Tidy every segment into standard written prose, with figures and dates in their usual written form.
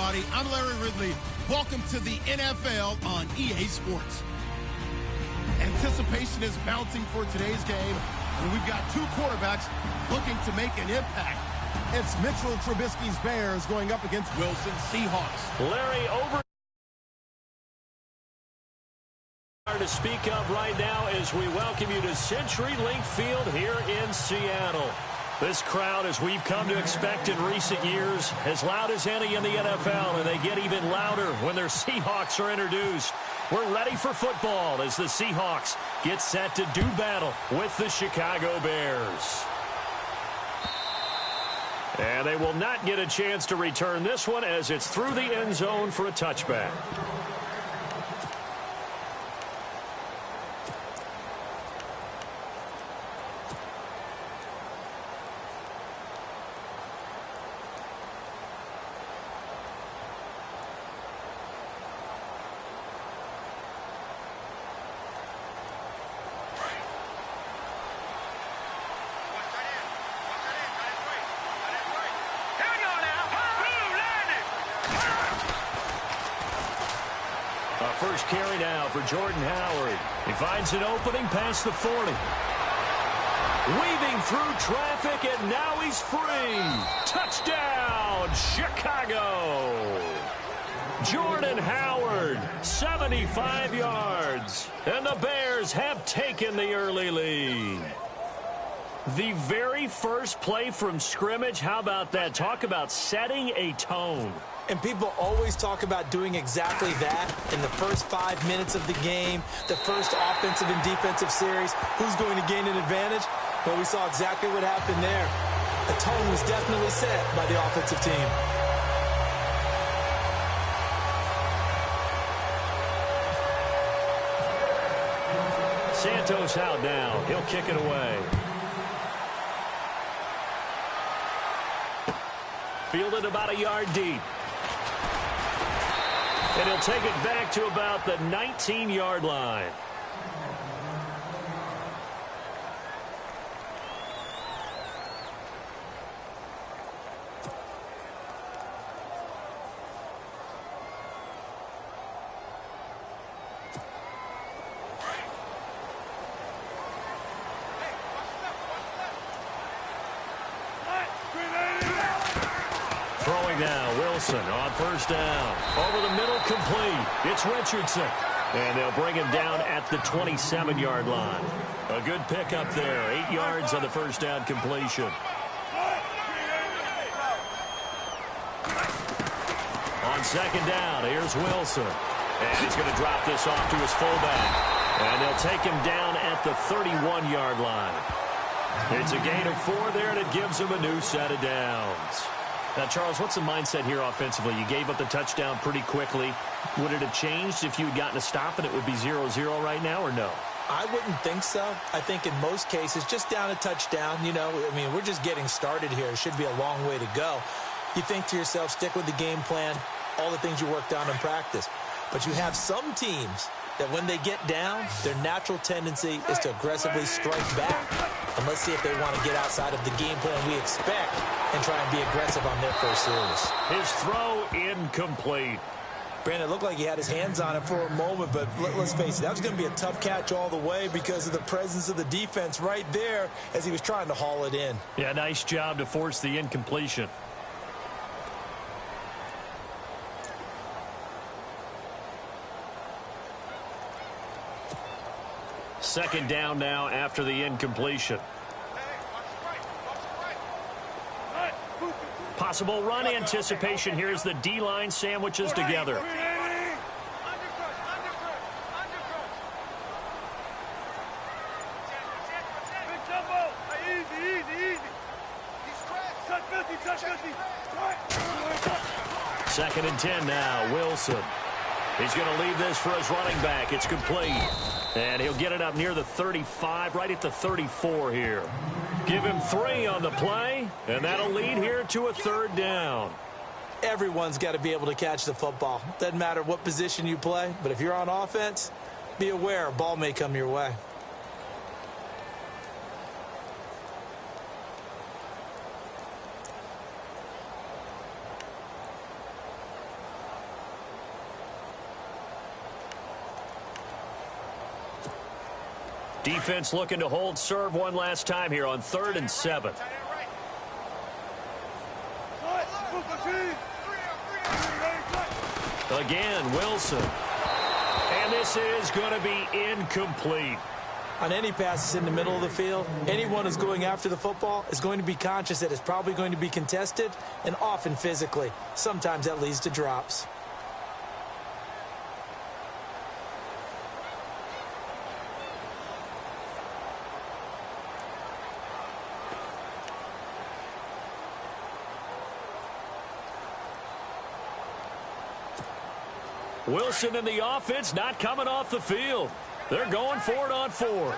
everybody. I'm Larry Ridley. Welcome to the NFL on EA Sports. Anticipation is mounting for today's game, and we've got two quarterbacks looking to make an impact. It's Mitchell Trubisky's Bears going up against Wilson's Seahawks. Larry, over to speak of right now as we welcome you to CenturyLink Field here in Seattle. This crowd, as we've come to expect in recent years, as loud as any in the NFL, and they get even louder when their Seahawks are introduced. We're ready for football as the Seahawks get set to do battle with the Chicago Bears. And they will not get a chance to return this one as it's through the end zone for a touchback. First carry now for Jordan Howard. He finds an opening past the 40. Weaving through traffic, and now he's free. Touchdown, Chicago. Jordan Howard, 75 yards. And the Bears have taken the early lead. The very first play from scrimmage, how about that? Talk about setting a tone. And people always talk about doing exactly that in the first 5 minutes of the game, the first offensive and defensive series. Who's going to gain an advantage? Well, we saw exactly what happened there. The tone was definitely set by the offensive team. Santos out now. He'll kick it away. Fielded about a yard deep. And he'll take it back to about the 19-yard line. Throwing now, Wilson on first down. Over the middle, complete. It's Richardson. And they'll bring him down at the 27-yard line. A good pickup there. 8 yards on the first down completion. On second down, here's Wilson. And he's going to drop this off to his fullback. And they'll take him down at the 31-yard line. It's a gain of 4 there, and it gives him a new set of downs. Now, Charles, what's the mindset here offensively? You gave up the touchdown pretty quickly. Would it have changed if you had gotten a stop and it would be 0-0 right now, or no? I wouldn't think so. I think in most cases, just down a touchdown, you know, I mean, we're just getting started here. It should be a long way to go. You think to yourself, stick with the game plan, all the things you worked on in practice. But you have some teams that when they get down, their natural tendency is to aggressively strike back. And let's see if they want to get outside of the game plan we expect and try and be aggressive on their first series. His throw incomplete. Brandon, it looked like he had his hands on it for a moment, but let's face it, that was going to be a tough catch all the way because of the presence of the defense right there as he was trying to haul it in. Yeah, nice job to force the incompletion. Second down now after the incompletion. Possible run anticipation here as the D-line sandwiches together. Second and 10 now, Wilson. He's going to leave this for his running back. It's complete. And he'll get it up near the 35, right at the 34 here. Give him 3 on the play, and that'll lead here to a third down. Everyone's got to be able to catch the football. Doesn't matter what position you play, but if you're on offense, be aware a ball may come your way. Defense looking to hold serve one last time here on 3rd and 7. Again, Wilson. And this is going to be incomplete. On any passes in the middle of the field, anyone who's going after the football is going to be conscious that it's probably going to be contested, and often physically. Sometimes that leads to drops. Wilson and the offense not coming off the field. They're going for it on 4th.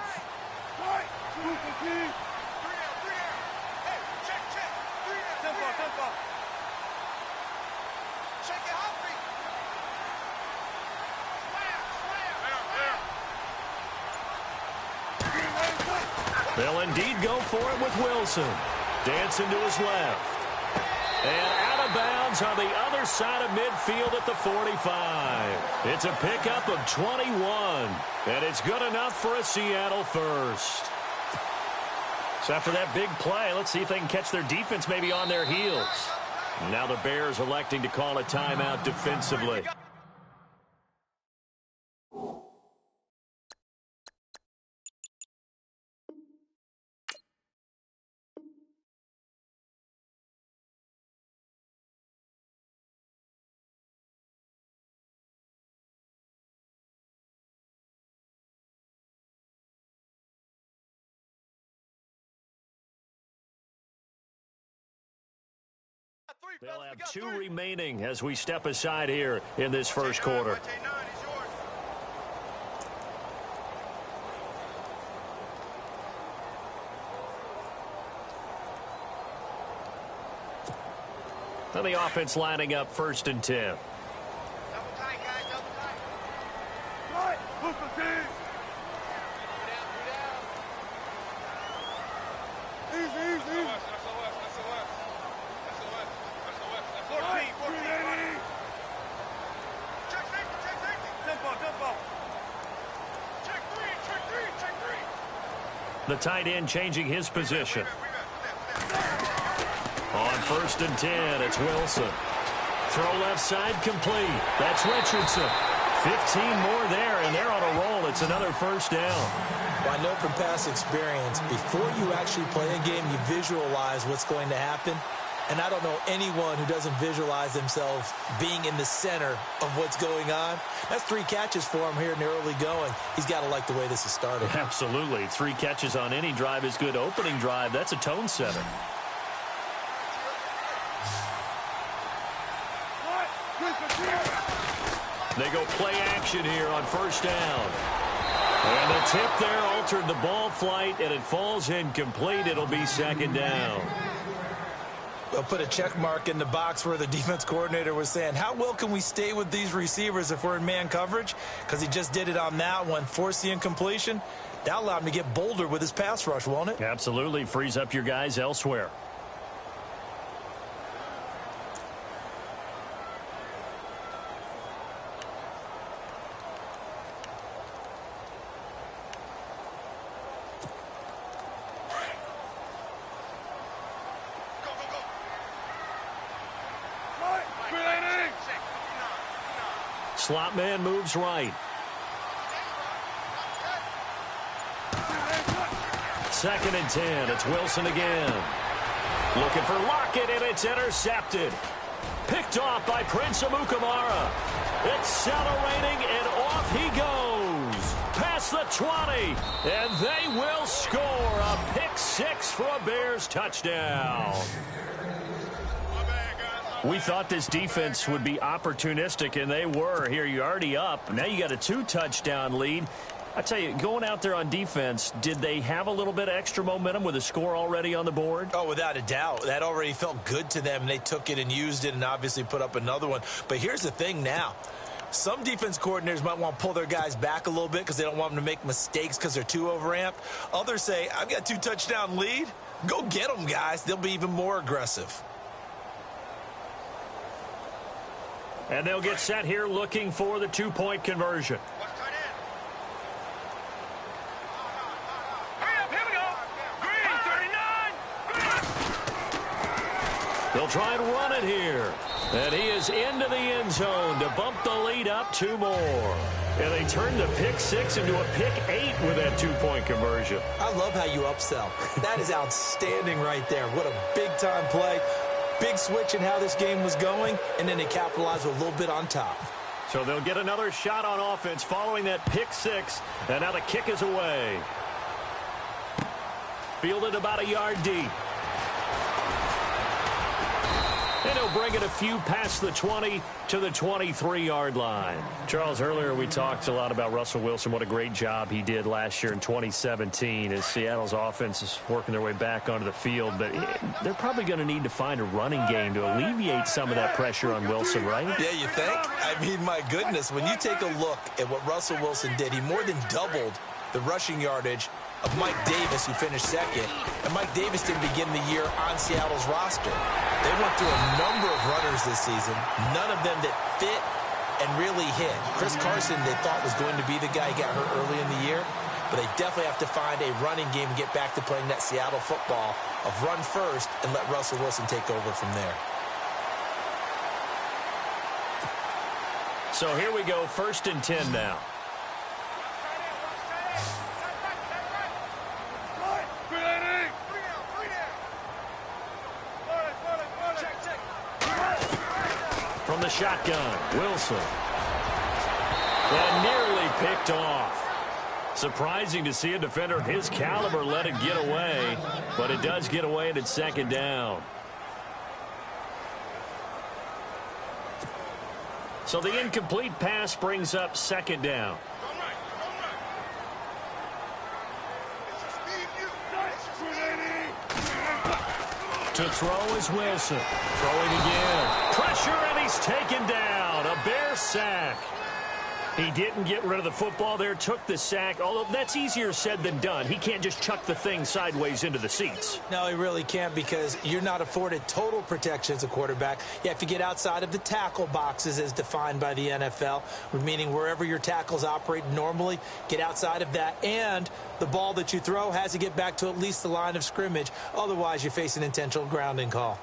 They'll indeed go for it with Wilson. Dancing to his left. And out of bounds on the other side of midfield at the 45. It's a pickup of 21. And it's good enough for a Seattle first. So after that big play, let's see if they can catch their defense maybe on their heels. Now the Bears electing to call a timeout defensively. They'll have 2 remaining as we step aside here in this first quarter. And the offense lining up 1st and 10. Double tight, guys, double tight. Right, move the team. Easy. The tight end changing his position. On 1st and 10, it's Wilson. Throw left side complete. That's Richardson. 15 more there, and they're on a roll. It's another 1st down. Well, I know from past experience, before you actually play a game, you visualize what's going to happen. And I don't know anyone who doesn't visualize themselves being in the center of what's going on. That's 3 catches for him here in the early going. He's got to like the way this is started. Absolutely. 3 catches on any drive is good. Opening drive, that's a tone setter. They go play action here on 1st down. And the tip there altered the ball flight, and it falls incomplete. It'll be 2nd down. They'll put a check mark in the box where the defense coordinator was saying, how well can we stay with these receivers if we're in man coverage? Because he just did it on that one, forced the incompletion. That allowed him to get bolder with his pass rush, won't it? Absolutely. Frees up your guys elsewhere. Slot man moves right. 2nd and 10. It's Wilson again. Looking for Lockett, and it's intercepted. Picked off by Prince Amukamara. Accelerating, and off he goes. Past the 20, and they will score a pick 6 for a Bears touchdown. We thought this defense would be opportunistic, and they were. Here, you're already up. Now you got a 2-touchdown lead. I tell you, going out there on defense, did they have a little bit of extra momentum with a score already on the board? Oh, without a doubt. That already felt good to them. They took it and used it and obviously put up another one. But here's the thing now. Some defense coordinators might want to pull their guys back a little bit because they don't want them to make mistakes because they're too overamped. Others say, I've got a 2-touchdown lead. Go get them, guys. They'll be even more aggressive. And they'll get set here looking for the 2-point conversion. They'll try and run it here. And he is into the end zone to bump the lead up 2 more. And they turned the pick 6 into a pick 8 with that 2-point conversion. I love how you upsell. That is outstanding right there. What a big-time play. Big switch in how this game was going, and then they capitalized a little bit on top. So they'll get another shot on offense following that pick 6. And now the kick is away. Fielded about a yard deep. And he'll bring it a few past the 20 to the 23-yard line. Charles, earlier we talked a lot about Russell Wilson, what a great job he did last year in 2017 as Seattle's offense is working their way back onto the field. But they're probably going to need to find a running game to alleviate some of that pressure on Wilson, right? Yeah, you think? I mean, my goodness, when you take a look at what Russell Wilson did, he more than doubled the rushing yardage of Mike Davis, who finished second. And Mike Davis didn't begin the year on Seattle's roster. They went through a number of runners this season, none of them that fit and really hit. Chris Carson, they thought, was going to be the guy who got hurt early in the year, but they definitely have to find a running game and get back to playing that Seattle football of run first and let Russell Wilson take over from there. So here we go, 1st and 10 now. From the shotgun, Wilson. And nearly picked off. Surprising to see a defender of his caliber let it get away, but it does get away and it's 2nd down. So the incomplete pass brings up 2nd down. To throw is Wilson. Throwing again. Pressure, and he's taken down. A Bear sack. He didn't get rid of the football there, took the sack, although that's easier said than done. He can't just chuck the thing sideways into the seats. No, he really can't, because you're not afforded total protection as a quarterback. You have to get outside of the tackle boxes as defined by the NFL, meaning wherever your tackles operate normally, get outside of that, and the ball that you throw has to get back to at least the line of scrimmage. Otherwise, you face an intentional grounding call.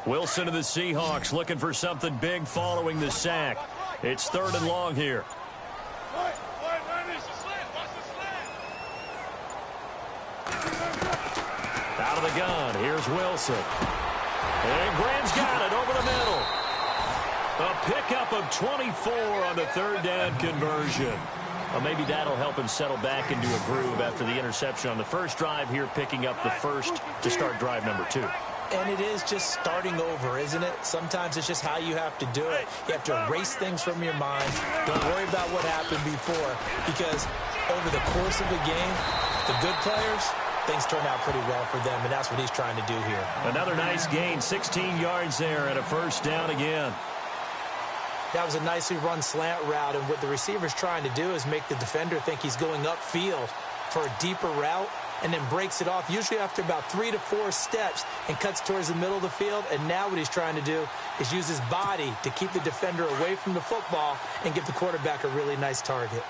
Wilson of the Seahawks looking for something big following the sack. It's 3rd and long here. Out of the gun, here's Wilson. And Graham's got it over the middle. A pickup of 24 on the 3rd down conversion. Well, maybe that'll help him settle back into a groove after the interception on the first drive here, picking up the first to start drive number 2. And it is just starting over, isn't it? Sometimes it's just how you have to do it. You have to erase things from your mind. Don't worry about what happened before, because over the course of the game, the good players, things turn out pretty well for them, and that's what he's trying to do here. Another nice gain, 16 yards there, and a 1st down again. That was a nicely run slant route, and what the receiver's trying to do is make the defender think he's going upfield for a deeper route, and then breaks it off, usually after about 3 to 4 steps, and cuts towards the middle of the field. And now what he's trying to do is use his body to keep the defender away from the football and give the quarterback a really nice target.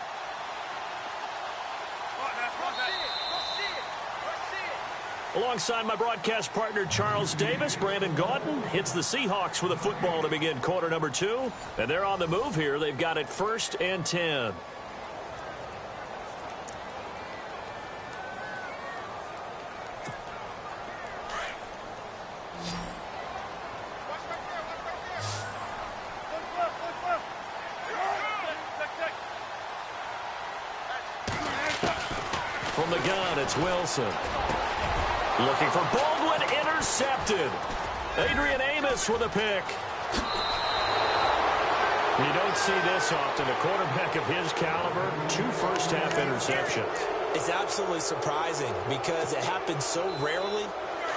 Alongside my broadcast partner, Charles Davis, Brandon Gaudin hits the Seahawks with a football to begin quarter number 2. And they're on the move here. They've got it 1st and 10. From the gun, it's Wilson. Looking for Baldwin, intercepted. Adrian Amos with a pick. You don't see this often. A quarterback of his caliber, 2 first-half interceptions. It's absolutely surprising because it happens so rarely.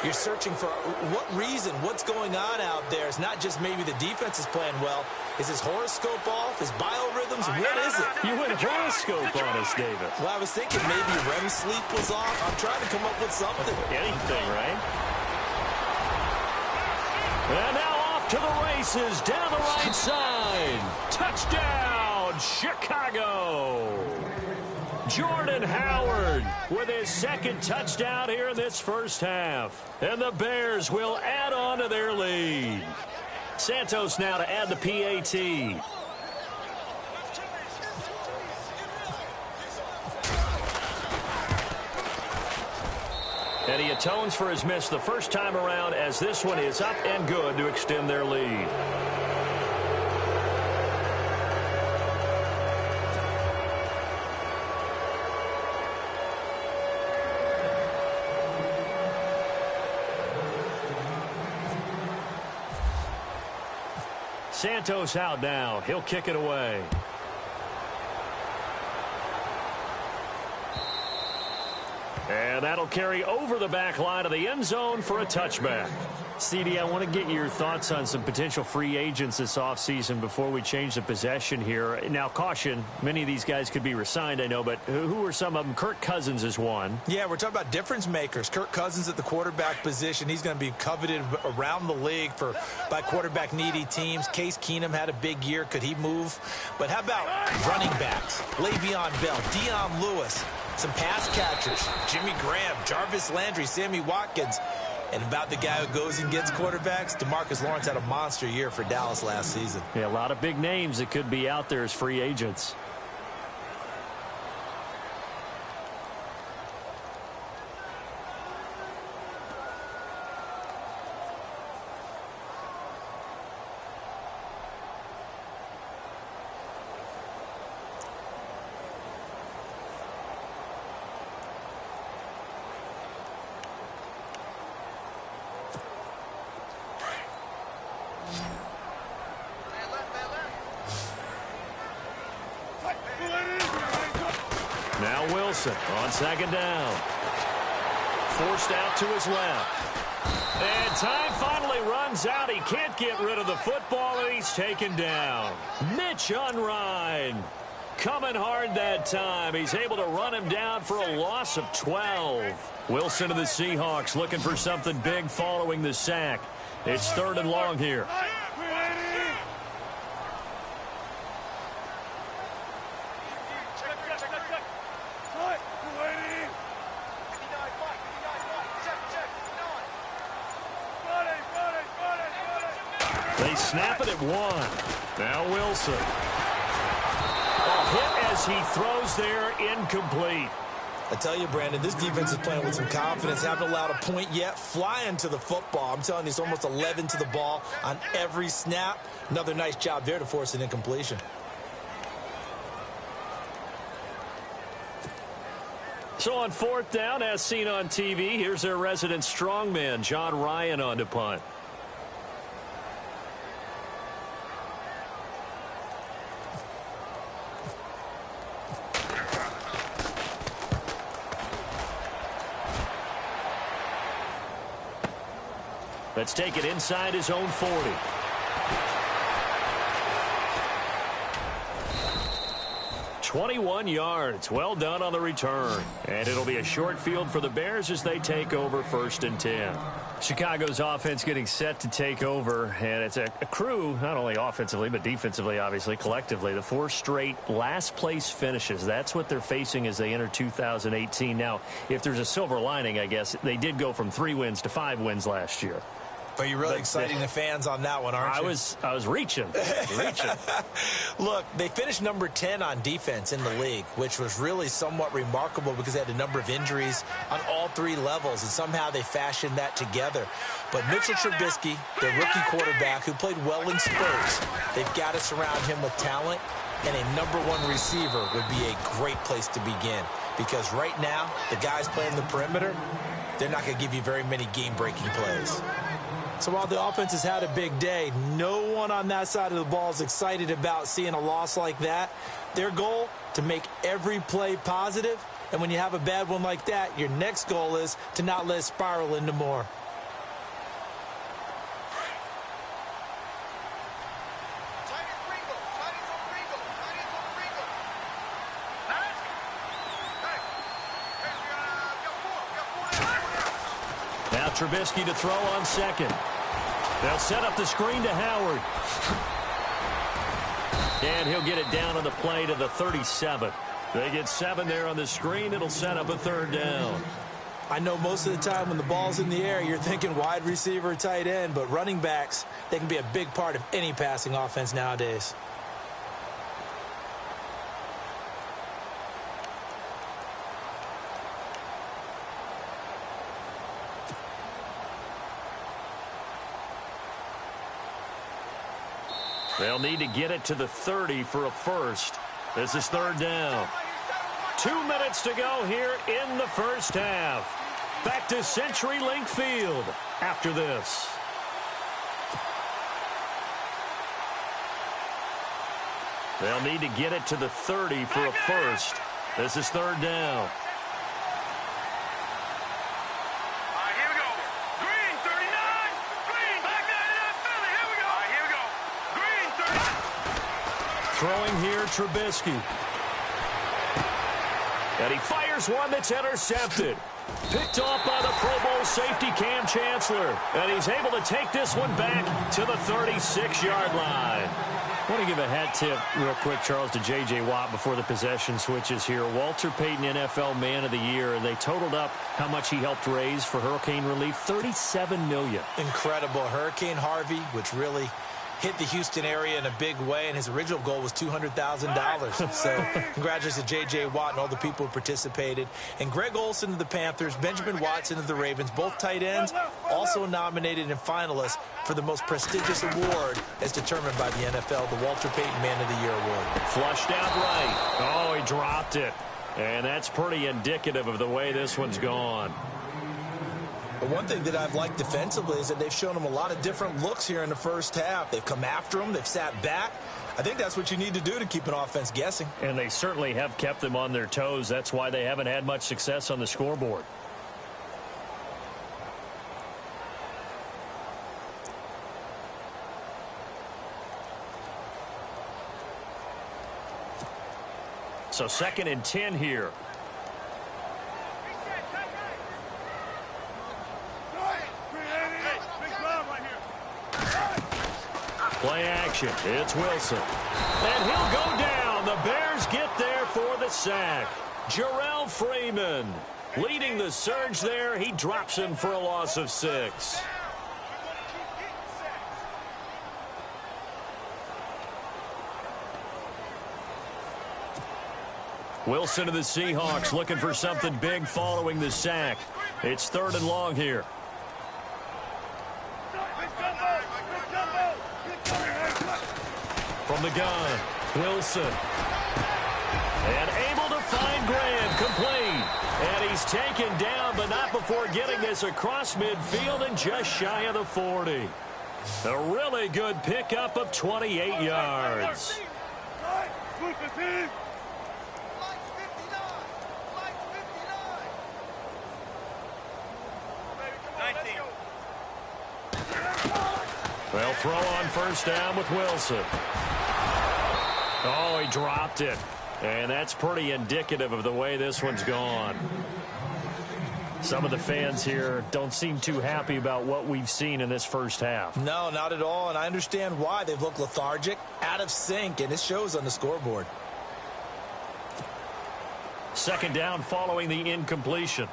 You're searching for what reason, what's going on out there. It's not just maybe the defense is playing well. Is his horoscope off? His biorhythms? What is it? You went horoscope on us, David. Well, I was thinking maybe REM sleep was off. I'm trying to come up with something. Anything, right? And now off to the races, down the right side. Touchdown, Chicago. Jordan Howard with his second touchdown here in this first half. And the Bears will add on to their lead. Santos now to add the PAT. And he atones for his miss the first time around, as this one is up and good to extend their lead. Santos out now. He'll kick it away. And that'll carry over the back line of the end zone for a touchback. CD, I want to get your thoughts on some potential free agents this offseason before we change the possession here. Now, caution, many of these guys could be re-signed, I know, but who are some of them? Kirk Cousins is one. Yeah, we're talking about difference makers. Kirk Cousins at the quarterback position. He's going to be coveted around the league by quarterback-needy teams. Case Keenum had a big year. Could he move? But how about running backs? Le'Veon Bell, Dion Lewis, some pass catchers, Jimmy Graham, Jarvis Landry, Sammy Watkins. And about the guy who goes and gets quarterbacks, DeMarcus Lawrence had a monster year for Dallas last season. Yeah, a lot of big names that could be out there as free agents. Now Wilson on second down. Forced out to his left. And time finally runs out. He can't get rid of the football, and he's taken down. Mitch Unrein coming hard that time. He's able to run him down for a loss of 12. Wilson of the Seahawks looking for something big following the sack. It's 3rd and long here. They snap it at 1. Now Wilson. A hit as he throws there, incomplete. I tell you, Brandon, this defense is playing with some confidence. Haven't allowed a point yet. Flying to the football. I'm telling you, it's almost 11 to the ball on every snap. Another nice job there to force an incompletion. So on 4th down, as seen on TV, here's their resident strongman, John Ryan, on to punt. Let's take it inside his own 40. "21 yards. Well done on the return. And it'll be a short field for the Bears as they take over 1st and 10. Chicago's offense getting set to take over, and it's a crew, not only offensively but defensively, obviously, collectively. The 4 straight last-place finishes. That's what they're facing as they enter 2018. Now, if there's a silver lining, I guess, they did go from 3 wins to 5 wins last year. But you're really exciting the fans on that one, aren't you? I was reaching. Look, they finished number 10 on defense in the league, which was really somewhat remarkable because they had a number of injuries on all 3 levels, and somehow they fashioned that together. But Mitchell Trubisky, their rookie quarterback, who played well in spurts, they've got to surround him with talent, and a number 1 receiver would be a great place to begin. Because right now, the guys playing the perimeter, they're not going to give you very many game-breaking plays. So while the offense has had a big day, no one on that side of the ball is excited about seeing a loss like that. Their goal, to make every play positive. And when you have a bad one like that, your next goal is to not let it spiral into more. Now Trubisky to throw on second. They'll set up the screen to Howard. And he'll get it down on the play to the 37. They get 7 there on the screen. It'll set up a 3rd down. I know most of the time when the ball's in the air, you're thinking wide receiver, tight end, but running backs, they can be a big part of any passing offense nowadays. They'll need to get it to the 30 for a first. This is 3rd down. 2 minutes to go here in the first half. Back to CenturyLink Field after this. They'll need to get it to the 30 for a first. This is 3rd down. Throwing here, Trubisky. And he fires one that's intercepted. Picked off by the Pro Bowl safety Cam Chancellor. And he's able to take this one back to the 36-yard line. I want to give a hat tip real quick, Charles, to J.J. Watt before the possession switches here. Walter Payton, NFL Man of the Year. They totaled up how much he helped raise for hurricane relief, $37 million. Incredible. Hurricane Harvey, which really hit the Houston area in a big way, and his original goal was $200,000. So congratulations to J.J. Watt and all the people who participated. And Greg Olsen of the Panthers, Benjamin Watson of the Ravens, both tight ends, also nominated and finalists for the most prestigious award as determined by the NFL, the Walter Payton Man of the Year Award. Flushed out right. Oh, he dropped it. And that's pretty indicative of the way this one's gone. But one thing that I've liked defensively is that they've shown them a lot of different looks here in the first half. They've come after them. They've sat back. I think that's what you need to do to keep an offense guessing. And they certainly have kept them on their toes. That's why they haven't had much success on the scoreboard. So 2nd and 10 here. Play action. It's Wilson. And he'll go down. The Bears get there for the sack. Jarrell Freeman leading the surge there. He drops him for a loss of 6. Wilson of the Seahawks looking for something big following the sack. It's 3rd and long here. From the gun, Wilson. And able to find Graham, complete. And he's taken down, but not before getting this across midfield and just shy of the 40. A really good pickup of 28 yards. Well, throw on 1st down with Wilson. Oh, he dropped it. And that's pretty indicative of the way this one's gone. Some of the fans here don't seem too happy about what we've seen in this first half. No, not at all, and I understand why. They've looked lethargic, out of sync, and it shows on the scoreboard. 2nd down following the incompletion.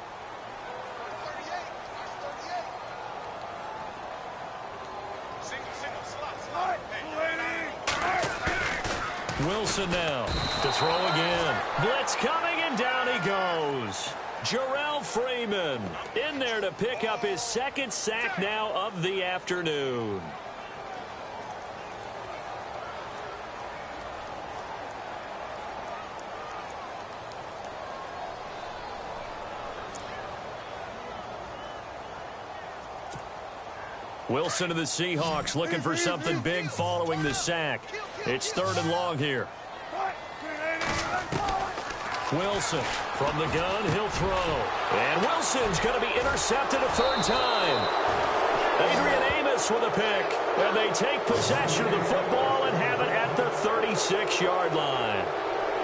Wilson now to throw again. Blitz coming, and down he goes. Jarrell Freeman in there to pick up his 2nd sack now of the afternoon. Wilson of the Seahawks looking for something big following the sack. It's 3rd and long here. Wilson from the gun, he'll throw. And Wilson's going to be intercepted a 3rd time. Adrian Amos with a pick. And they take possession of the football and have it at the 36-yard line.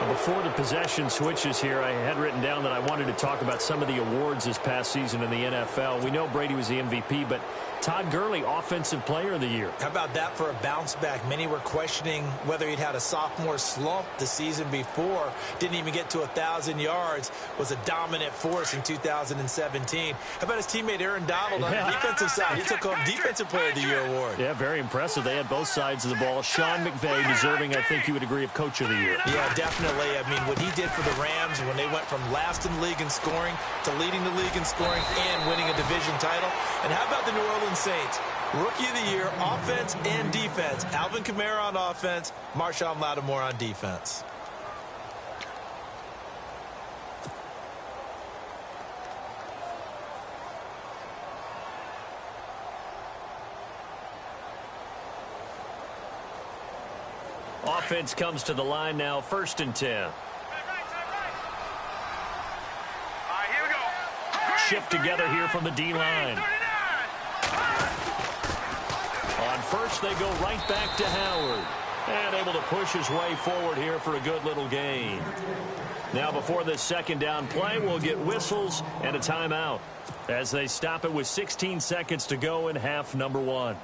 Before the possession switches here, I had written down that I wanted to talk about some of the awards this past season in the NFL. We know Brady was the MVP, but Todd Gurley, Offensive Player of the Year. How about that for a bounce back? Many were questioning whether he'd had a sophomore slump the season before. Didn't even get to 1,000 yards. Was a dominant force in 2017. How about his teammate Aaron Donald on the defensive side? He took home Defensive Player of the Year award. Yeah, very impressive. They had both sides of the ball. Sean McVay deserving, I think you would agree, of Coach of the Year. Yeah, definitely. I mean, what he did for the Rams when they went from last in the league in scoring to leading the league in scoring and winning a division title. And how about the New Orleans Saints? Rookie of the Year, offense and defense. Alvin Kamara on offense, Marshawn Lattimore on defense. Offense comes to the line now, 1st and 10. Shift together here from the D-line. On first, they go right back to Howard. And able to push his way forward here for a good little gain. Now, before this second down play, we'll get whistles and a timeout as they stop it with 16 seconds to go in half number 1.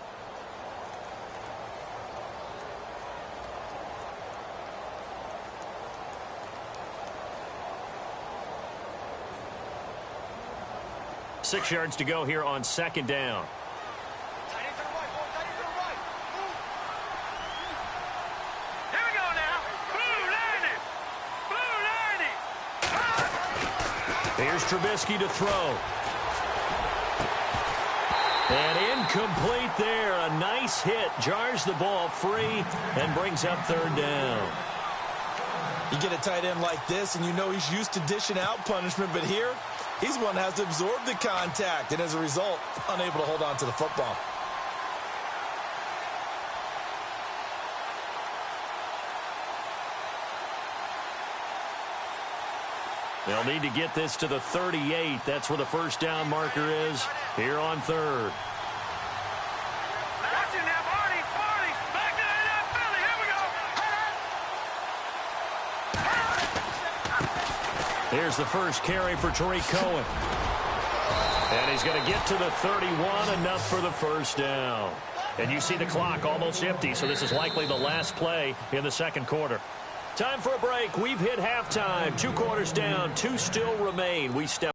Six yards to go here on second down. Here we go now. Blue lining. Here's Trubisky to throw. And incomplete there. A nice hit. Jars the ball free and brings up 3rd down. You get a tight end like this, and you know he's used to dishing out punishment, but here, he's one that has to absorb the contact, and as a result, unable to hold on to the football. They'll need to get this to the 38. That's where the first down marker is here on 3rd. Watch it now, Barney. Back to that Philly. Here we go. Here's the first carry for Tariq Cohen. And he's going to get to the 31, enough for the first down. And you see the clock almost empty, so this is likely the last play in the second quarter. Time for a break. We've hit halftime. 2 quarters down, 2 still remain. We step